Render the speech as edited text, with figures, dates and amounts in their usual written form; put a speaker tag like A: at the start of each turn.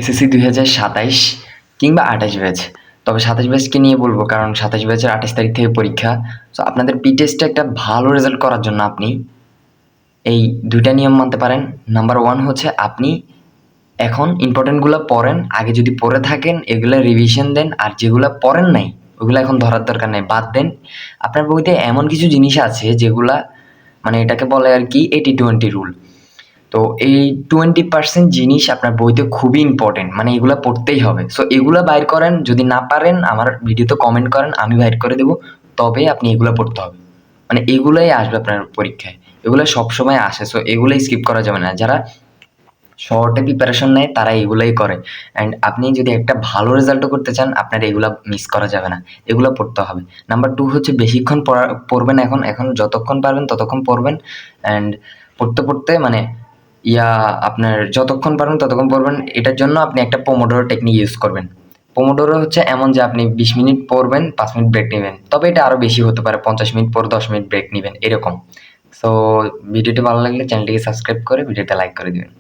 A: SSC 2027 কিংবা 28 batch. তবে 27 ব্যাচকে নিয়ে বলবো, কারণ 27 ব্যাচের 28 তারিখ থেকে পরীক্ষা। সো আপনাদের টেস্টে একটা ভালো রেজাল্ট করার জন্য আপনি এই 2টা নিয়ম মানতে পারেন। নাম্বার 1 হচ্ছে আপনি এখন ইম্পর্টেন্টগুলো পড়েন, আগে যদি পড়ে থাকেন এগুলা রিভিশন দেন, আর যেগুলা পড়েন নাই ওগুলো এখন ধরার দরকার নেই, বাদ দেন। আপনার বইতে এমন কিছু জিনিস আছে যেগুলা মানে এটাকে বলে আর কি 80-20 রুল। তো এই 20% জিনিস আপনার বইতে খুবই ইম্পর্টেন্ট, মানে এগুলা পড়তেই হবে। সো এগুলা বাইর করেন, যদি না পারেন আমার ভিডিওতে কমেন্ট করেন, আমি বাইর করে দেবো, তবে আপনি এগুলা পড়তে হবে। মানে এগুলাই আসবে আপনার পরীক্ষায়, এগুলো সবসময় আসে। সো এগুলাই স্কিপ করা যাবে না। যারা শর্টে প্রিপারেশন নেয় তারা এগুলাই করে। অ্যান্ড আপনি যদি একটা ভালো রেজাল্টও করতে চান আপনার এগুলা মিস করা যাবে না, এগুলো পড়তে হবে। নাম্বার 2 হচ্ছে বেশিক্ষণ পড়বেন, এখন যতক্ষণ পারবেন ততক্ষণ পড়বেন। অ্যান্ড পড়তে পড়তে মানে আপনার যতক্ষণ পারবেন ততক্ষণ পড়বেন। এটার জন্য আপনি একটা পোমোডোরো টেকনিক ইউজ করবেন। পোমোডোরো হচ্ছে এমন যে আপনি 20 মিনিট পড়বেন, 5 মিনিট ব্রেক নেবেন। তবে এটা আরও বেশি হতে পারে, 50 মিনিট পর 10 মিনিট ব্রেক নেবেন এরকম। সো ভিডিওটি ভালো লাগলে চ্যানেলটিকে সাবস্ক্রাইব করে ভিডিওতে লাইক করে দিবেন।